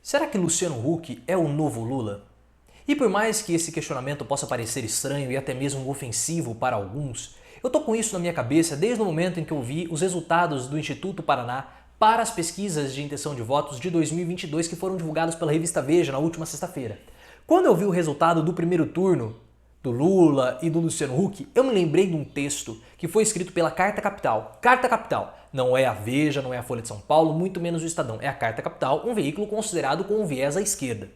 Será que Luciano Huck é o novo Lula? E por mais que esse questionamento possa parecer estranho e até mesmo ofensivo para alguns, eu tô com isso na minha cabeça desde o momento em que eu vi os resultados do Instituto Paraná para as pesquisas de intenção de votos de 2022 que foram divulgados pela revista Veja na última sexta-feira. Quando eu vi o resultado do primeiro turno do Lula e do Luciano Huck, eu me lembrei de um texto que foi escrito pela Carta Capital. Carta Capital não é a Veja, não é a Folha de São Paulo, muito menos o Estadão. É a Carta Capital, um veículo considerado com um viés à esquerda.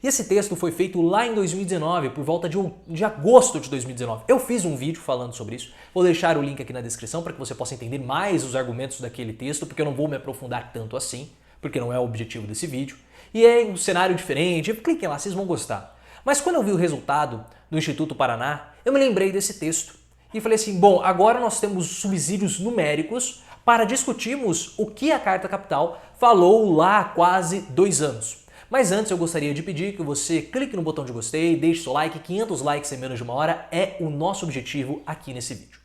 E esse texto foi feito lá em 2019, por volta de agosto de 2019. Eu fiz um vídeo falando sobre isso, vou deixar o link aqui na descrição para que você possa entender mais os argumentos daquele texto, porque eu não vou me aprofundar tanto assim, porque não é o objetivo desse vídeo. E é um cenário diferente, cliquem lá, vocês vão gostar. Mas quando eu vi o resultado do Instituto Paraná, eu me lembrei desse texto e falei assim, bom, agora nós temos subsídios numéricos para discutirmos o que a Carta Capital falou lá há quase 2 anos. Mas antes eu gostaria de pedir que você clique no botão de gostei, deixe seu like, 500 likes em menos de 1 hora é o nosso objetivo aqui nesse vídeo.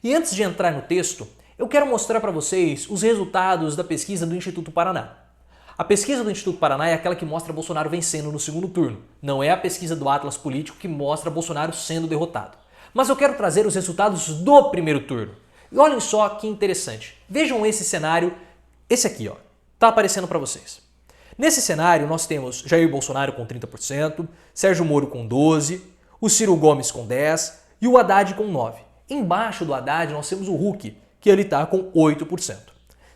E antes de entrar no texto, eu quero mostrar para vocês os resultados da pesquisa do Instituto Paraná. A pesquisa do Instituto Paraná é aquela que mostra Bolsonaro vencendo no segundo turno. Não é a pesquisa do Atlas Político que mostra Bolsonaro sendo derrotado. Mas eu quero trazer os resultados do primeiro turno. E olhem só que interessante. Vejam esse cenário, esse aqui, ó, tá aparecendo para vocês. Nesse cenário nós temos Jair Bolsonaro com 30%, Sérgio Moro com 12%, o Ciro Gomes com 10% e o Haddad com 9%. Embaixo do Haddad nós temos o Huck, que ele está com 8%.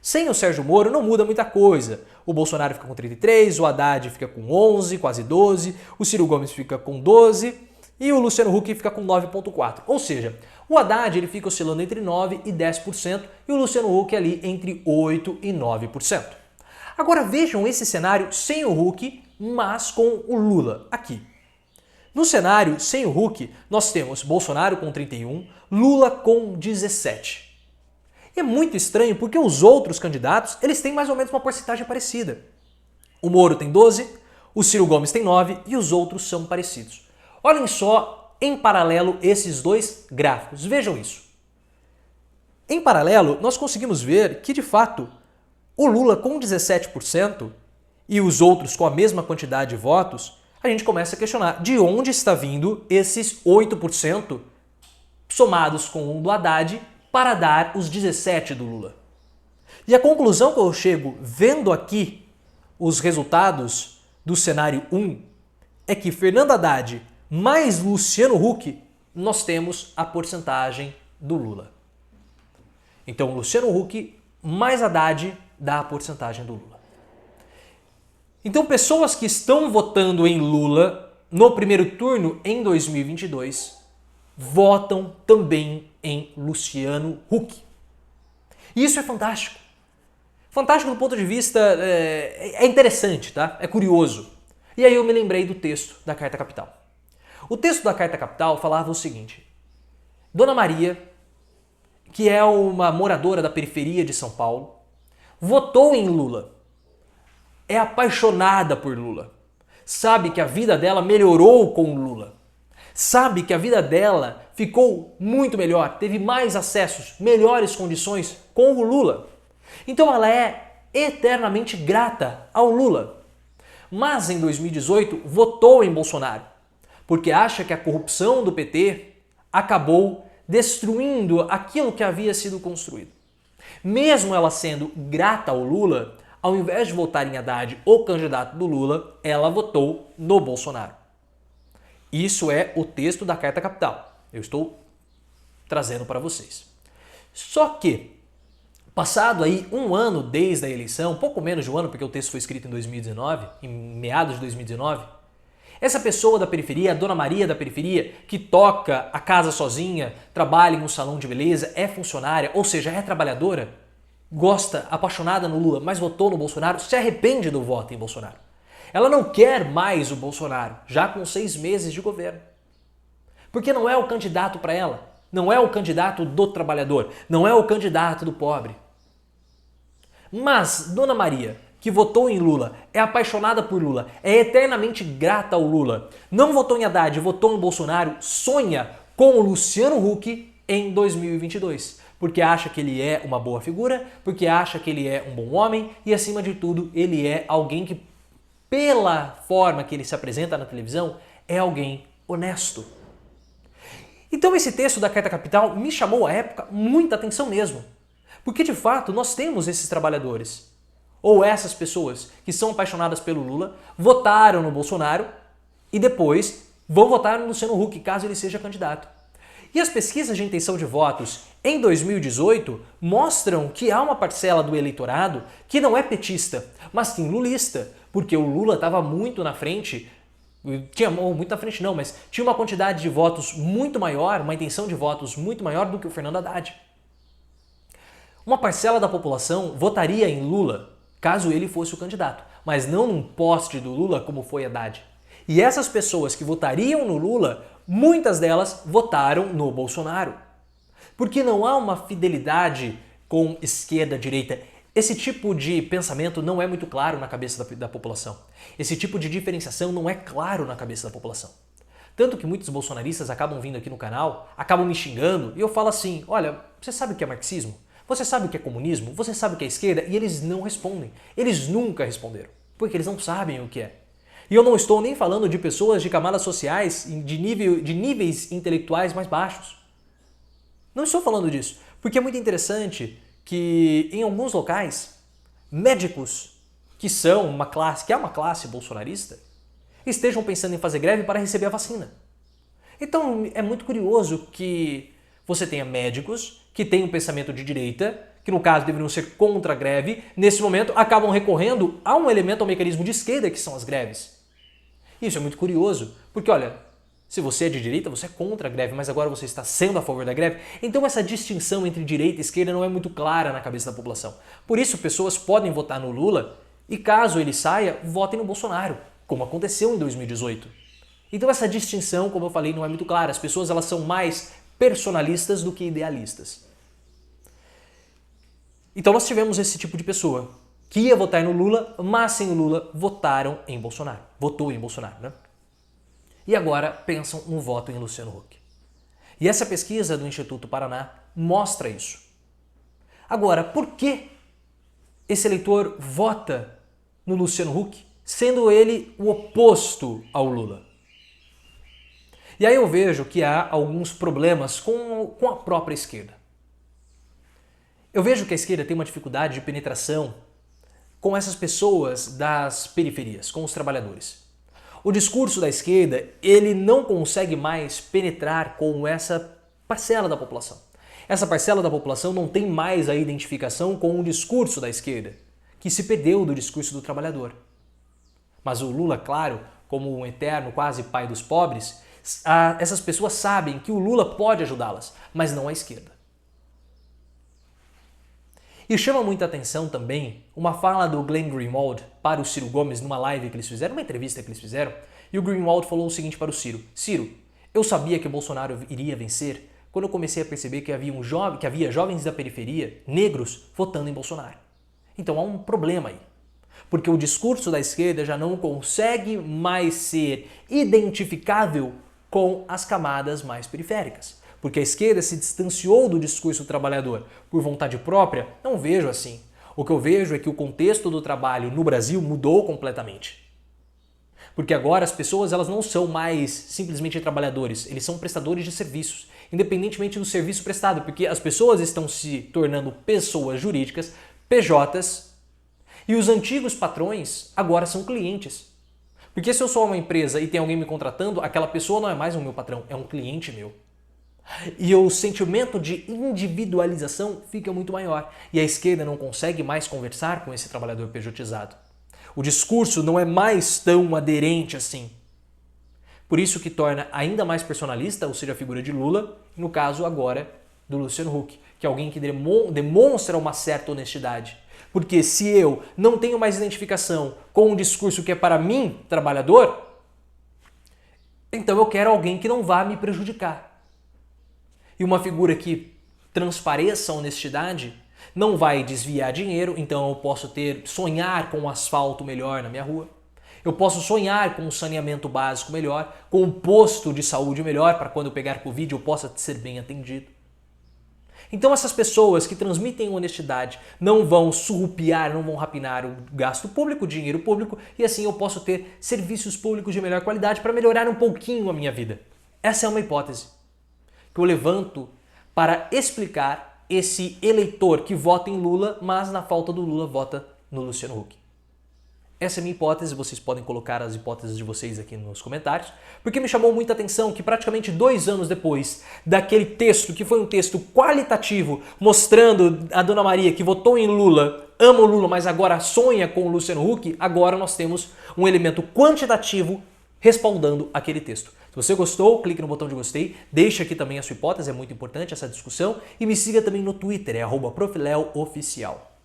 Sem o Sérgio Moro não muda muita coisa. O Bolsonaro fica com 33%, o Haddad fica com 11%, quase 12%, o Ciro Gomes fica com 12% e o Luciano Huck fica com 9,4%. Ou seja, o Haddad ele fica oscilando entre 9% e 10% e o Luciano Huck ali entre 8% e 9%. Agora vejam esse cenário sem o Huck, mas com o Lula aqui. No cenário sem o Huck, nós temos Bolsonaro com 31%, Lula com 17%. E é muito estranho porque os outros candidatos eles têm mais ou menos uma porcentagem parecida. O Moro tem 12%, o Ciro Gomes tem 9% e os outros são parecidos. Olhem só em paralelo esses dois gráficos, vejam isso. Em paralelo, nós conseguimos ver que de fato o Lula com 17% e os outros com a mesma quantidade de votos, a gente começa a questionar de onde está vindo esses 8% somados com o do Haddad para dar os 17% do Lula. E a conclusão que eu chego vendo aqui os resultados do cenário 1 é que Fernando Haddad mais Luciano Huck, nós temos a porcentagem do Lula. Então Luciano Huck mais Haddad dá a porcentagem do Lula. Então pessoas que estão votando em Lula no primeiro turno em 2022 votam também em Luciano Huck. E isso é fantástico. Fantástico do ponto de vista... é interessante, tá? É curioso. E aí eu me lembrei do texto da Carta Capital. O texto da Carta Capital falava o seguinte. Dona Maria, que é uma moradora da periferia de São Paulo, votou em Lula. É apaixonada por Lula. Sabe que a vida dela melhorou com o Lula. Sabe que a vida dela ficou muito melhor, teve mais acessos, melhores condições com o Lula. Então ela é eternamente grata ao Lula. Mas em 2018 votou em Bolsonaro, porque acha que a corrupção do PT acabou destruindo aquilo que havia sido construído. Mesmo ela sendo grata ao Lula, ao invés de votar em Haddad, o candidato do Lula, ela votou no Bolsonaro. Isso é o texto da Carta Capital. Eu estou trazendo para vocês. Só que, passado aí 1 ano desde a eleição, pouco menos de 1 ano, porque o texto foi escrito em 2019, em meados de 2019, essa pessoa da periferia, a Dona Maria da periferia, que toca a casa sozinha, trabalha em um salão de beleza, é funcionária, ou seja, é trabalhadora, gosta, apaixonada no Lula, mas votou no Bolsonaro, se arrepende do voto em Bolsonaro. Ela não quer mais o Bolsonaro, já com 6 meses de governo. Porque não é o candidato para ela, não é o candidato do trabalhador, não é o candidato do pobre. Mas Dona Maria, que votou em Lula, é apaixonada por Lula, é eternamente grata ao Lula, não votou em Haddad, votou em Bolsonaro, sonha com o Luciano Huck em 2022. Porque acha que ele é uma boa figura, porque acha que ele é um bom homem e, acima de tudo, ele é alguém que pela forma que ele se apresenta na televisão, é alguém honesto. Então esse texto da Carta Capital me chamou à época muita atenção mesmo. Porque de fato nós temos esses trabalhadores, ou essas pessoas que são apaixonadas pelo Lula, votaram no Bolsonaro e depois vão votar no Luciano Huck caso ele seja candidato. E as pesquisas de intenção de votos em 2018 mostram que há uma parcela do eleitorado que não é petista, mas sim lulista, porque o Lula estava muito na frente, muito na frente não, mas tinha uma quantidade de votos muito maior, uma intenção de votos muito maior do que o Fernando Haddad. Uma parcela da população votaria em Lula caso ele fosse o candidato, mas não num poste do Lula como foi Haddad. E essas pessoas que votariam no Lula, muitas delas votaram no Bolsonaro. Porque não há uma fidelidade com esquerda-direita. Esse tipo de pensamento não é muito claro na cabeça da população. Esse tipo de diferenciação não é claro na cabeça da população. Tanto que muitos bolsonaristas acabam vindo aqui no canal, acabam me xingando e eu falo assim, olha, você sabe o que é marxismo? Você sabe o que é comunismo? Você sabe o que é esquerda? E eles não respondem. Eles nunca responderam, porque eles não sabem o que é. E eu não estou nem falando de pessoas de camadas sociais, de níveis intelectuais mais baixos. Não estou falando disso, porque é muito interessante que em alguns locais, médicos que são uma classe bolsonarista, estejam pensando em fazer greve para receber a vacina. Então é muito curioso que você tenha médicos que têm um pensamento de direita, que no caso deveriam ser contra a greve, nesse momento acabam recorrendo a um elemento, ao mecanismo de esquerda, que são as greves. Isso é muito curioso, porque olha, se você é de direita, você é contra a greve, mas agora você está sendo a favor da greve, então essa distinção entre direita e esquerda não é muito clara na cabeça da população. Por isso, pessoas podem votar no Lula e, caso ele saia, votem no Bolsonaro, como aconteceu em 2018. Então essa distinção, como eu falei, não é muito clara. As pessoas elas são mais personalistas do que idealistas. Então nós tivemos esse tipo de pessoa que ia votar no Lula, mas sem o Lula votaram em Bolsonaro. Votou em Bolsonaro, né? E agora pensam no voto em Luciano Huck. E essa pesquisa do Instituto Paraná mostra isso. Agora, por que esse eleitor vota no Luciano Huck, sendo ele o oposto ao Lula? E aí eu vejo que há alguns problemas com a própria esquerda. Eu vejo que a esquerda tem uma dificuldade de penetração com essas pessoas das periferias, com os trabalhadores. O discurso da esquerda, ele não consegue mais penetrar com essa parcela da população. Essa parcela da população não tem mais a identificação com o discurso da esquerda, que se perdeu do discurso do trabalhador. Mas o Lula, claro, como um eterno quase pai dos pobres, essas pessoas sabem que o Lula pode ajudá-las, mas não a esquerda. E chama muita atenção também uma fala do Glenn Greenwald para o Ciro Gomes numa live que eles fizeram, uma entrevista que eles fizeram, e o Greenwald falou o seguinte para o Ciro: Ciro, eu sabia que o Bolsonaro iria vencer quando eu comecei a perceber que havia jovens da periferia, negros, votando em Bolsonaro. Então há um problema aí. Porque o discurso da esquerda já não consegue mais ser identificável com as camadas mais periféricas. Porque a esquerda se distanciou do discurso trabalhador por vontade própria, não vejo assim. O que eu vejo é que o contexto do trabalho no Brasil mudou completamente. Porque agora as pessoas elas não são mais simplesmente trabalhadores, eles são prestadores de serviços, independentemente do serviço prestado, porque as pessoas estão se tornando pessoas jurídicas, PJs, e os antigos patrões agora são clientes. Porque se eu sou uma empresa e tem alguém me contratando, aquela pessoa não é mais o meu patrão, é um cliente meu. E o sentimento de individualização fica muito maior. E a esquerda não consegue mais conversar com esse trabalhador pejotizado. O discurso não é mais tão aderente assim. Por isso que torna ainda mais personalista, ou seja, a figura de Lula, e no caso agora do Luciano Huck, que é alguém que demonstra uma certa honestidade. Porque se eu não tenho mais identificação com um discurso que é para mim, trabalhador, então eu quero alguém que não vá me prejudicar. E uma figura que transpareça a honestidade não vai desviar dinheiro, então eu posso sonhar com um asfalto melhor na minha rua, eu posso sonhar com um saneamento básico melhor, com um posto de saúde melhor para quando eu pegar Covid eu possa ser bem atendido. Então essas pessoas que transmitem honestidade não vão surrupiar, não vão rapinar o gasto público, o dinheiro público, e assim eu posso ter serviços públicos de melhor qualidade para melhorar um pouquinho a minha vida. Essa é uma hipótese que eu levanto para explicar esse eleitor que vota em Lula, mas na falta do Lula vota no Luciano Huck. Essa é a minha hipótese, vocês podem colocar as hipóteses de vocês aqui nos comentários, porque me chamou muita atenção que praticamente 2 anos depois daquele texto, que foi um texto qualitativo, mostrando a Dona Maria que votou em Lula, ama o Lula, mas agora sonha com o Luciano Huck, agora nós temos um elemento quantitativo respaldando aquele texto. Se você gostou, clique no botão de gostei, deixe aqui também a sua hipótese, é muito importante essa discussão, e me siga também no Twitter, é @profleooficial.